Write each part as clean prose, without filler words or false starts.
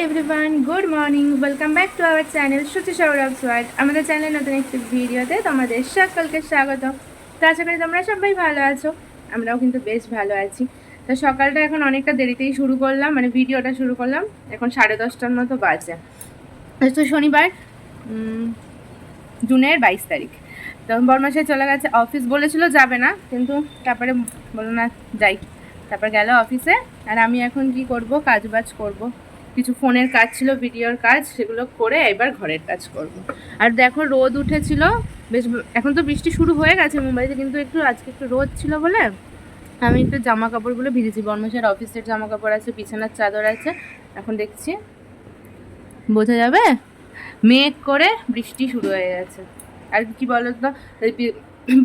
Everyone, good morning. Welcome back to our channel Shruti Sourav সোয়াট। আমাদের চ্যানেলের নতুন একটি ভিডিওতে তোমাদের সকলকে স্বাগত। তো আশা করি তোমরা সবাই ভালো আছো, আমরাও কিন্তু বেশ ভালো আছি। তো সকালটা এখন অনেকটা দেরিতেই শুরু করলাম, মানে ভিডিওটা শুরু করলাম এখন 10:30টার মতো বাজে। তো শনিবার, জুনের 22 তারিখ। তো বরমাসায় চলে গেছে অফিস, বলেছিল যাবে না, কিন্তু তারপরে বলো না যাই, তারপর গেল অফিসে। আর আমি এখন কি করব, কাজ বাজ করব, কিছু ফোনের কাজ ছিল, ভিডিওর কাজ, সেগুলো করে এবার ঘরের কাজ করব। আর দেখো রোদ উঠেছিল বেশ, এখন তো বৃষ্টি শুরু হয়ে গেছে মুম্বাইতে, কিন্তু একটু আজকে একটু রোদ ছিল বলে আমি একটু জামা কাপড়গুলো ভিজেছি। বরমাসের অফিসের জামা কাপড় আছে, বিছানার চাদর আছে। এখন দেখছি বোঝা যাবে, মেঘ করে বৃষ্টি শুরু হয়ে গেছে। আর কি বলো তো,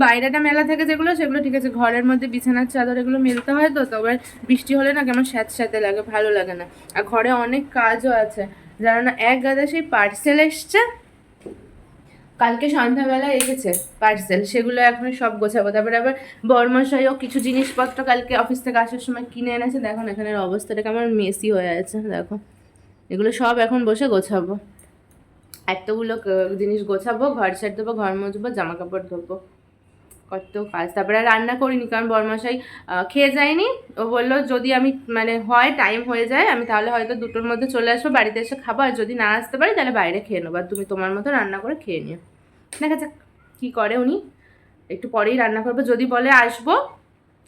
বাইরেটা মেলা থেকে যেগুলো সেগুলো ঠিক আছে, ঘরের মধ্যে বিছানার চাদর এগুলো মেলতে হয়, তো তবে বৃষ্টি হলে না কেমন স্যাঁতস্যাঁতে লাগে, ভালো লাগে না। আর ঘরে অনেক কাজও আছে, জানো না, এক গাদা সেই পার্সেল এসছে, কালকে সন্ধ্যাবেলা এসেছে পার্সেল, সেগুলো এখন সব গোছাবো। তারপরে আবার বরমশাইও কিছু জিনিসপত্র কালকে অফিস থেকে আসার সময় কিনে এনেছে। দেখো এখানের অবস্থাটা কেমন মেসি হয়ে আছে, দেখো এগুলো সব এখন বসে গোছাবো। এতগুলো জিনিস গোছাবো, ঘর ছেড়ে দেবো, ঘর মুছবো, জামা কাপড় ধোবো, কত কাজ। তারপরে আর রান্না করিনি, কারণ বরমাসাই খেয়ে যায়নি। ও বললো যদি আমি মানে হয় টাইম হয়ে যায়, আমি তাহলে হয়তো 2টোর মধ্যে চলে আসবো, বাড়িতে এসে খাবো, আর যদি না আসতে পারি তাহলে বাইরে খেয়ে নেবো, আর তুমি তোমার মতো রান্না করে খেয়ে নিও। দেখা যাক কী করে উনি, একটু পরেই রান্না করবো। যদি বলে আসবো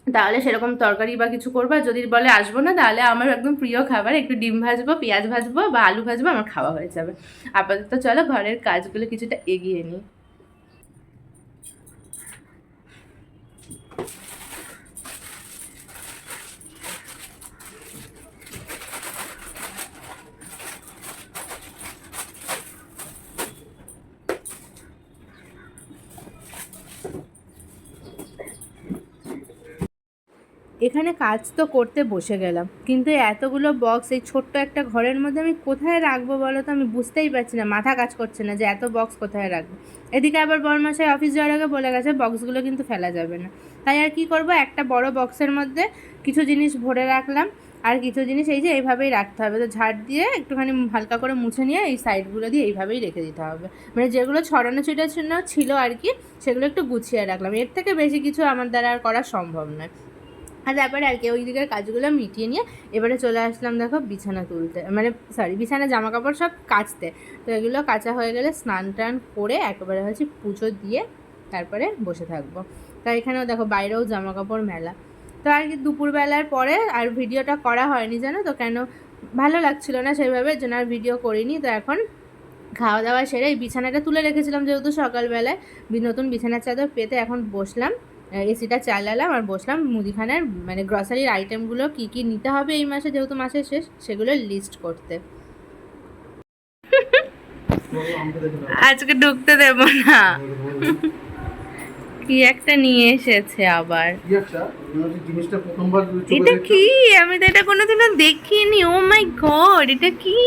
তাহলে সেরকম তরকারি বা কিছু করবো, আর যদি বলে আসবো না তাহলে আমার একদম প্রিয় খাবার একটু ডিম ভাজবো, পেঁয়াজ ভাজবো বা আলু ভাজবো, আমার খাওয়া হয়ে যাবে। আপাতত চলো ঘরের কাজগুলো কিছুটা এগিয়ে নিই। এখানে কাজ তো করতে বসে গেলাম, কিন্তু এতগুলো বক্স এই ছোট্ট একটা ঘরের মধ্যে আমি কোথায় রাখবো বলো তো, আমি বুঝতেই পারছি না, মাথা কাজ করছে না যে এত বক্স কোথায় রাখবো। এদিকে আবার বরমাসায় অফিস যাওয়ার আগে বলে গেছে বক্সগুলো কিন্তু ফেলা যাবে না। তাই আর কি করব, একটা বড় বক্সের মধ্যে কিছু জিনিস ভরে রাখলাম, আর কিছু জিনিস এই যে এইভাবেই রাখতে হবে। তো ঝাড় দিয়ে একটুখানি হালকা করে মুছে নিয়ে এই সাইডগুলো দিয়ে এইভাবেই রেখে দিতে হবে, মানে যেগুলো ছড়ানো ছিটানো ছিল আর কি, সেগুলো একটু গুছিয়ে রাখলাম। এর থেকে বেশি কিছু আমার দ্বারা আর করা সম্ভব নয়। আর তারপরে আর কি ওই দিকের কাজগুলো মিটিয়ে নিয়ে এবারে চলে আসলাম দেখো বিছানা তুলতে, মানে বিছানা জামা কাপড় সব কাচতে। তো এগুলো কাচা হয়ে গেলে স্নান টান করে একেবারে হচ্ছে পুজো দিয়ে তারপরে বসে থাকবো। তা এখানেও দেখো বাইরেও জামা কাপড় মেলা। তো আর কি দুপুরবেলার পরে আর ভিডিওটা করা হয়নি, জানো তো কেন, ভালো লাগছিলো না সেইভাবে, জন্য আর ভিডিও করিনি। তো এখন খাওয়া দাওয়া সেরে এই বিছানাটা তুলে রেখেছিলাম যেহেতু সকালবেলায়, নতুন বিছানার চাদর পেতে এখন বসলাম, এসিটা চালালাম আর বসলাম মুদিখানার মানে গ্রসারির আইটেমগুলো কী কী নিতে হবে এই মাসে, যেহেতু মাসের শেষ, সেগুলো লিস্ট করতে। আজকে ঢুকতে দেব না, কি একটা নিয়ে এসেছে আবার, এটা কি, আমি তো এটা কোনোদিনও দেখিনি। ও মাই গড, এটা কি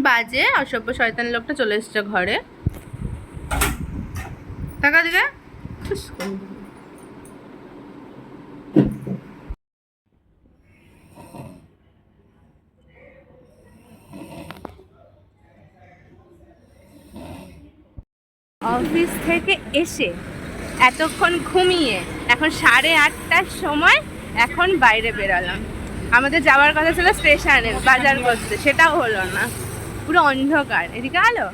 বাজে অসভ্য শয়তান লোকটা চলে এসছে ঘরে। টাকা দিকে অফিস থেকে এসে এতক্ষণ ঘুমিয়ে এখন 8:30টার সময় এখন বাইরে বেরালাম। আমাদের যাওয়ার কথা ছিল স্টেশনে বাজার করতে, সেটাও হলো না, পুরো অন্ধকার, এদিকে আলো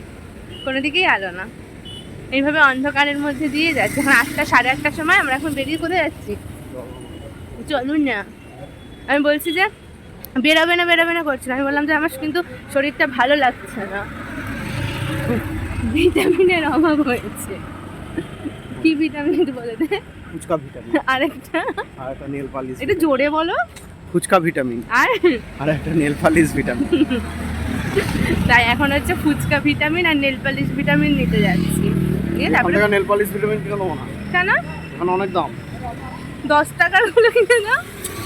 কোনো দিকেই আলো না, এইভাবে অন্ধকারের মধ্যে দিয়ে যাচ্ছে। এখন 8:30টার সময় আমরা এখন বেরিয়ে কোথায় যাচ্ছি, চলুন না। আমি বলছি যে বেরোবে না করছি না, আমি বললাম যে আমার কিন্তু শরীরটা ভালো লাগছে না, ভিটামিনের অভাব হয়েছে। কি ভিটামিন বলে দে, ফুচকা ভিটামিন, আরেকটা নেল পালিশ, এটা জোরে বলো, ফুচকা ভিটামিন আর একটা নেল পালিশ ভিটামিন। তাই এখন হচ্ছে ফুচকা ভিটামিন আর নেল পালিশ ভিটামিন নিতে যাচ্ছি। তারপরে নেল পালিশ ভিটামিন কিনে নেবো না কেন, এখন অনেক দাম, 10 টাকার গুলো কিনে দাও,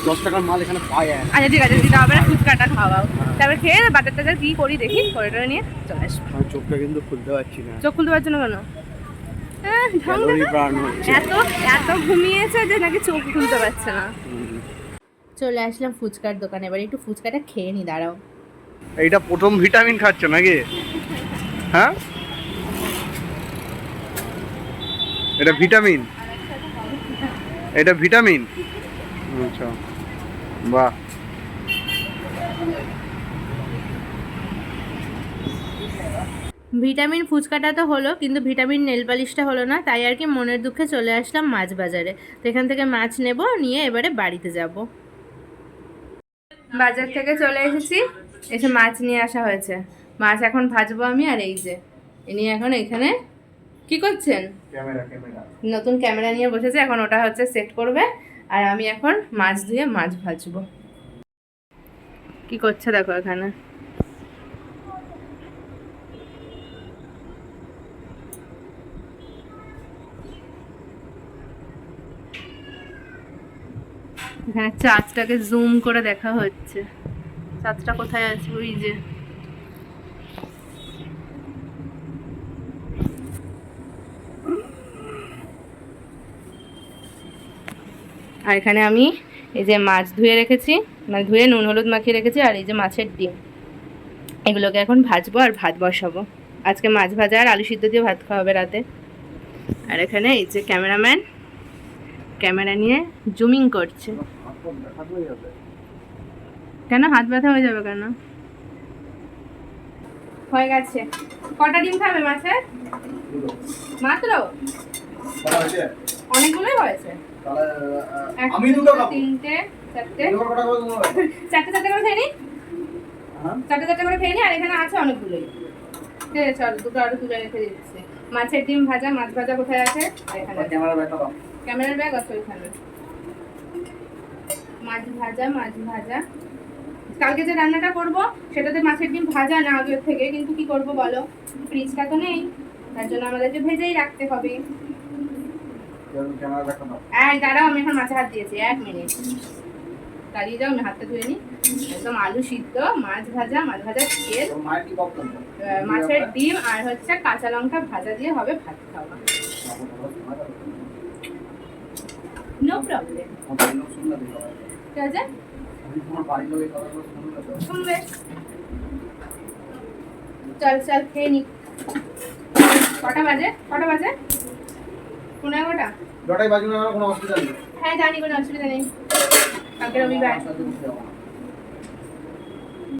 10 টাকার মাল এখানে পায়। আচ্ছা ঠিক আছে, দিতে হবে না, ফুচকাটা খাওয়াও, তারপরে খেয়ে বাজার টাজার কি করি দেখি, করে নিয়ে চলে আসবো। আমি চোখটা কিন্তু খুলতে পারছি না, চোখ খুলতে পারছো না কেন, এত এত ঘুমিয়েছে যে নাকি চোখ খুলতে পারছে না। চলে আসলাম ফুচকার দোকানে, এবার একটু ফুচকাটা খেয়ে নি, দাঁড়াও। এইটা প্রথম ভিটামিন খাচ্ছ নাকি? হ্যাঁ, এটা ভিটামিন, এটা ভিটামিন। আচ্ছা, বাহ। ভিটামিন ফুচকাটা তো হলো, কিন্তু ভিটামিন নেল পালিশটা হলো না, তাই আর কি মনের দুঃখে চলে আসলাম মাছ বাজারে। তো এখান থেকে মাছ নেব, নিয়ে এবারে বাড়িতে যাব। বাজার থেকে চলে এসেছি, এসে মাছ নিয়ে আসা হয়েছে। মাছ এখন ভাজবো আমি, আর এই যে ইনি এখন এখানে কি করছেন, নতুন ক্যামেরা নিয়ে বসেছে, এখন ওটা হচ্ছে সেট করবে, আর আমি এখন মাছ ধুয়ে মাছ ভাজবো। কি করছে দেখো এখানে। এখানে চাঁদটাকে জুম করে দেখা হচ্ছে, চাঁদটা কোথায় আছে, ওই যে। আর এখানে আমি এই যে মাছ ধুয়ে রেখেছি, মানে ধুয়ে নুন হলুদ মাখিয়ে রেখেছি, আর এই যে মাছের ডিম, এগুলোকে এখন ভাজবো আর ভাত বসাবো। আজকে মাছ ভাজা আর আলু সিদ্ধ দিয়ে ভাত খাওয়া হবে রাতে। আর এখানে এই যে ক্যামেরাম্যান ক্যামেরা নিয়ে জুমিং করছে। কেন হাত ব্যথা হয়ে যাবে কেন? হয়ে গেছে। কটা ডিম খাবে মাছের? মাত্র অনেকগুলোই হয়েছে। আমি দুটো খাবো। তিনটে, চারটে, চারটে চারটে করে খেয়ে নি, চারটে চারটে করে খেয়ে নি, আর এখানে আছে অনেকগুলোই। ঠিক আছে, চল দুটো আরো তুলে রেখে দিচ্ছি। মাছের ডিম ভাজা, মাছ ভাজা কোথায় আছে? এখানে ক্যামেরার ব্যাগ আছে ওইখানে। মাছ ভাজা, মাছ ভাজা। কালকে যে রান্নাটা করব সেটাতে মাছের ডিম ভাজা না আগের থেকে, কিন্তু কি করব বলো, ফ্রিজটা তো নেই, তার জন্য আমাদেরকে ভেজেই রাখতে হবে। এই দাঁড়াও, আমি এখন মাছে হাত দিয়েছি, 1 মিনিট দাঁড়িয়ে যাও, আমি হাতটা ধুয়ে নিই। একদম আলু সিদ্ধ, মাছ ভাজা, মাছ ভাজা তেল, মাছের ডিম আর হচ্ছে কাঁচা লঙ্কা ভাজা দিয়ে হবে ভাত খাওয়া। No problem. ঠিক আছে, শুনবে। চল চল খেয়ে নি। কটা বাজে? কটা বাজে? 11:15। হ্যাঁ জানি, কোনো অসুবিধা নেই, কালকে রবিবার।